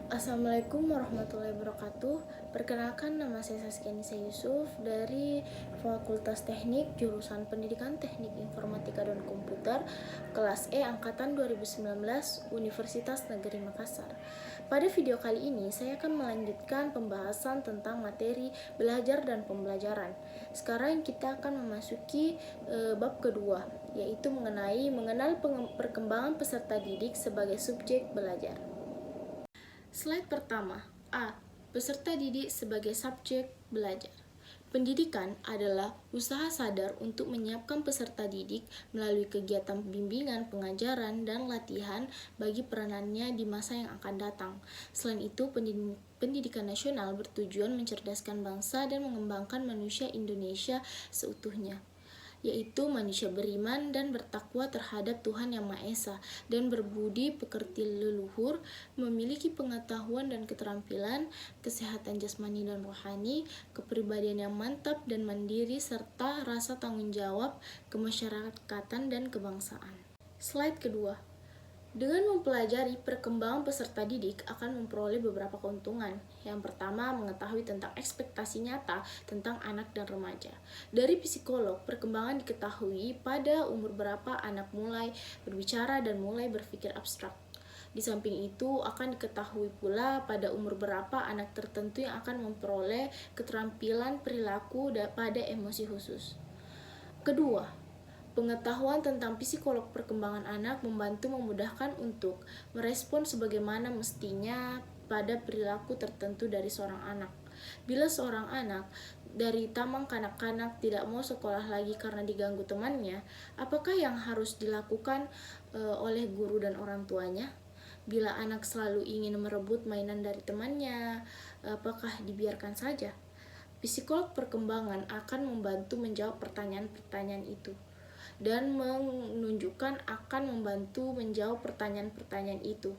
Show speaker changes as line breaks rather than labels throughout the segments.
Assalamualaikum warahmatullahi wabarakatuh. Perkenalkan, nama saya Saskia Nisa Yusuf dari Fakultas Teknik Jurusan Pendidikan Teknik Informatika dan Komputer kelas E angkatan 2019 Universitas Negeri Makassar. Pada video kali ini saya akan melanjutkan pembahasan tentang materi belajar dan pembelajaran. Sekarang kita akan memasuki bab kedua, yaitu mengenal perkembangan peserta didik sebagai subjek belajar. Slide pertama, A. Peserta didik sebagai subjek belajar. Pendidikan adalah usaha sadar untuk menyiapkan peserta didik melalui kegiatan bimbingan, pengajaran, dan latihan bagi peranannya di masa yang akan datang. Selain itu, pendidikan nasional bertujuan mencerdaskan bangsa dan mengembangkan manusia Indonesia seutuhnya, yaitu manusia beriman dan bertakwa terhadap Tuhan Yang Maha Esa dan berbudi pekerti leluhur, memiliki pengetahuan dan keterampilan, kesehatan jasmani dan rohani, kepribadian yang mantap dan mandiri, serta rasa tanggung jawab, kemasyarakatan, dan kebangsaan. Slide kedua. Dengan mempelajari perkembangan peserta didik akan memperoleh beberapa keuntungan. Yang pertama, mengetahui tentang ekspektasi nyata tentang anak dan remaja. Dari psikolog, perkembangan diketahui pada umur berapa anak mulai berbicara dan mulai berpikir abstrak. Di samping itu, akan diketahui pula pada umur berapa anak tertentu yang akan memperoleh keterampilan perilaku pada emosi khusus. Kedua, pengetahuan tentang psikolog perkembangan anak memudahkan untuk merespon sebagaimana mestinya pada perilaku tertentu dari seorang anak. Bila seorang anak dari taman kanak-kanak tidak mau sekolah lagi karena diganggu temannya, apakah yang harus dilakukan oleh guru dan orang tuanya? Bila anak selalu ingin merebut mainan dari temannya, apakah dibiarkan saja? Psikolog perkembangan akan membantu menjawab pertanyaan-pertanyaan itu dan akan membantu menjawab pertanyaan-pertanyaan itu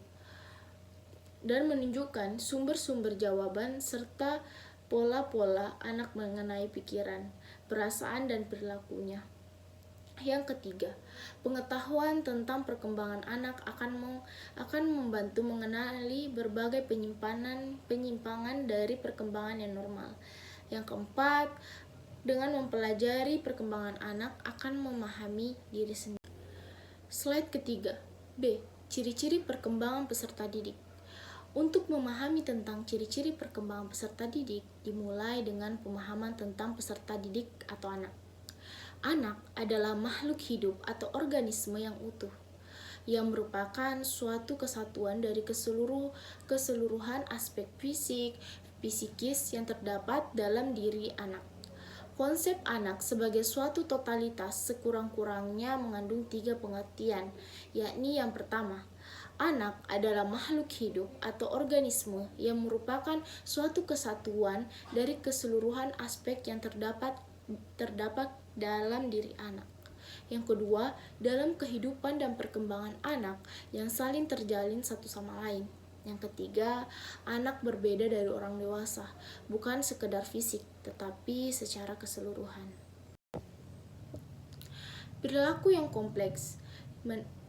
dan menunjukkan sumber-sumber jawaban serta pola-pola anak mengenai pikiran, perasaan, dan perilakunya. Yang ketiga, pengetahuan tentang perkembangan anak akan membantu mengenali berbagai penyimpangan dari perkembangan yang normal. Yang keempat, dengan mempelajari perkembangan anak akan memahami diri sendiri. Slide ketiga, B. Ciri-ciri perkembangan peserta didik. Untuk memahami tentang ciri-ciri perkembangan peserta didik, dimulai dengan pemahaman tentang peserta didik atau anak. Anak adalah makhluk hidup atau organisme yang utuh, yang merupakan suatu kesatuan dari keseluruhan aspek fisik, psikis yang terdapat dalam diri anak. Konsep anak sebagai suatu totalitas sekurang-kurangnya mengandung 3 pengertian, yakni yang pertama, anak adalah makhluk hidup atau organisme yang merupakan suatu kesatuan dari keseluruhan aspek yang terdapat dalam diri anak. Yang kedua, dalam kehidupan dan perkembangan anak yang saling terjalin satu sama lain. Yang ketiga, anak berbeda dari orang dewasa, bukan sekedar fisik, tetapi secara keseluruhan. Perilaku yang kompleks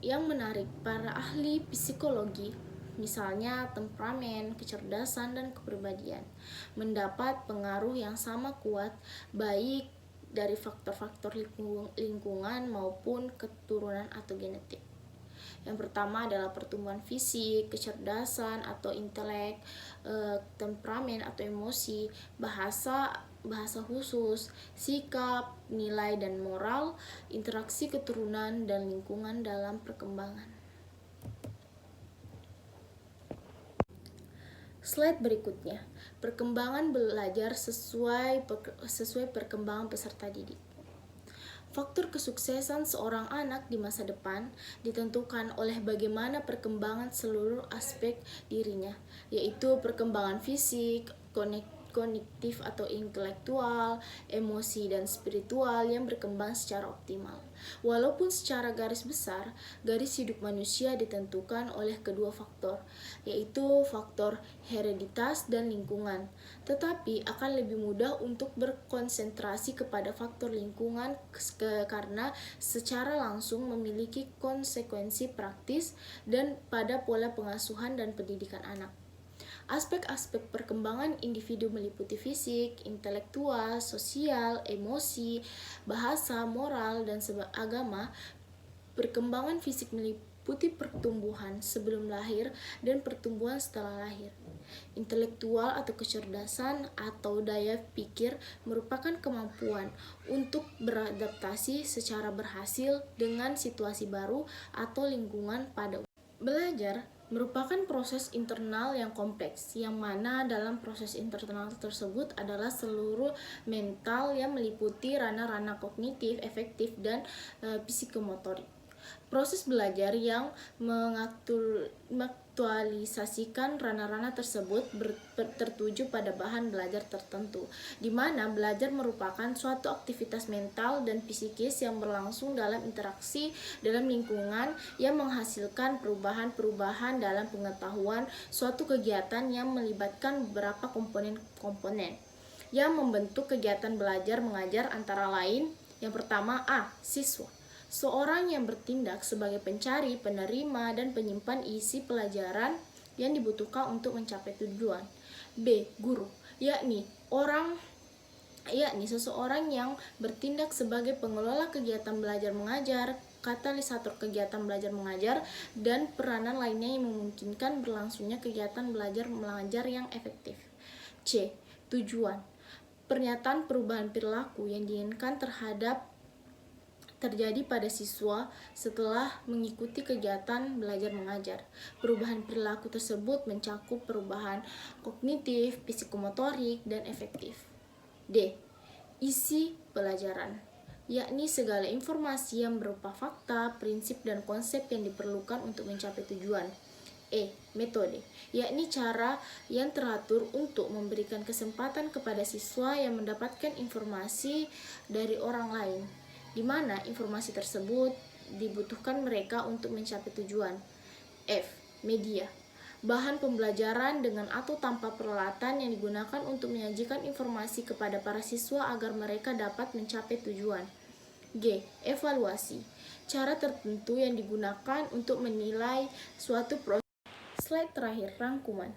yang menarik para ahli psikologi, misalnya temperamen, kecerdasan, dan kepribadian, mendapat pengaruh yang sama kuat baik dari faktor-faktor lingkungan maupun keturunan atau genetik. Yang pertama adalah pertumbuhan fisik, kecerdasan atau intelek, temperamen atau emosi, bahasa khusus, sikap, nilai dan moral, interaksi keturunan dan lingkungan dalam perkembangan. Slide berikutnya, perkembangan belajar sesuai perkembangan peserta didik. Faktor kesuksesan seorang anak di masa depan ditentukan oleh bagaimana perkembangan seluruh aspek dirinya, yaitu perkembangan fisik, kognitif atau intelektual, emosi, dan spiritual yang berkembang secara optimal. Walaupun secara garis besar, garis hidup manusia ditentukan oleh kedua faktor, yaitu faktor hereditas dan lingkungan, tetapi akan lebih mudah untuk berkonsentrasi kepada faktor lingkungan karena secara langsung memiliki konsekuensi praktis dan pada pola pengasuhan dan pendidikan anak. Aspek-aspek perkembangan individu meliputi fisik, intelektual, sosial, emosi, bahasa, moral, dan agama. Perkembangan fisik meliputi pertumbuhan sebelum lahir dan pertumbuhan setelah lahir. Intelektual atau kecerdasan atau daya pikir merupakan kemampuan untuk beradaptasi secara berhasil dengan situasi baru atau lingkungan pada umumnya. Belajar merupakan proses internal yang kompleks, yang mana dalam proses internal tersebut adalah seluruh mental yang meliputi ranah-ranah kognitif, efektif, dan psikomotorik. Proses belajar yang mengaktualisasikan ranah-ranah tersebut tertuju pada bahan belajar tertentu, di mana belajar merupakan suatu aktivitas mental dan psikis yang berlangsung dalam interaksi dalam lingkungan yang menghasilkan perubahan-perubahan dalam pengetahuan. Suatu kegiatan yang melibatkan beberapa komponen yang membentuk kegiatan belajar mengajar, antara lain yang pertama siswa. Seorang yang bertindak sebagai pencari, penerima, dan penyimpan isi pelajaran yang dibutuhkan untuk mencapai tujuan. B. Guru, yakni seseorang yang bertindak sebagai pengelola kegiatan belajar mengajar, katalisator kegiatan belajar mengajar, dan peranan lainnya yang memungkinkan berlangsungnya kegiatan belajar mengajar yang efektif. C. Tujuan, pernyataan perubahan perilaku yang diinginkan terjadi pada siswa setelah mengikuti kegiatan belajar mengajar. Perubahan perilaku tersebut mencakup perubahan kognitif, psikomotorik, dan efektif. D. Isi pelajaran, yakni segala informasi yang berupa fakta, prinsip, dan konsep yang diperlukan untuk mencapai tujuan. E. Metode, yakni cara yang teratur untuk memberikan kesempatan kepada siswa yang mendapatkan informasi dari orang lain, di mana informasi tersebut dibutuhkan mereka untuk mencapai tujuan. F. Media, bahan pembelajaran dengan atau tanpa peralatan yang digunakan untuk menyajikan informasi kepada para siswa agar mereka dapat mencapai tujuan. G. Evaluasi, cara tertentu yang digunakan untuk menilai suatu proses. Slide terakhir, rangkuman.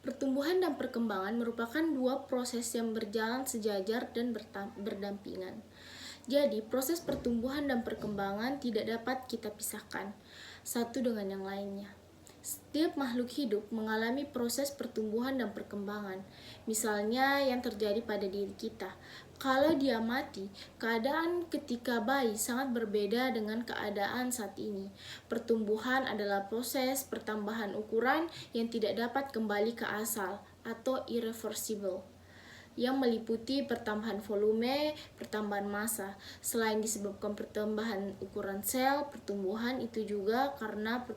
Pertumbuhan dan perkembangan merupakan dua proses yang berjalan sejajar dan berdampingan. Jadi, proses pertumbuhan dan perkembangan tidak dapat kita pisahkan satu dengan yang lainnya. Setiap makhluk hidup mengalami proses pertumbuhan dan perkembangan. Misalnya yang terjadi pada diri kita. Kalau dia mati, keadaan ketika bayi sangat berbeda dengan keadaan saat ini. Pertumbuhan adalah proses pertambahan ukuran yang tidak dapat kembali ke asal atau irreversible, yang meliputi pertambahan volume, pertambahan massa. Selain disebabkan pertambahan ukuran sel, pertumbuhan itu juga karena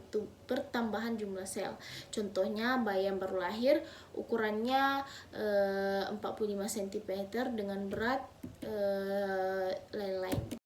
pertambahan jumlah sel. Contohnya bayi yang baru lahir, ukurannya 45 cm dengan berat lain-lain.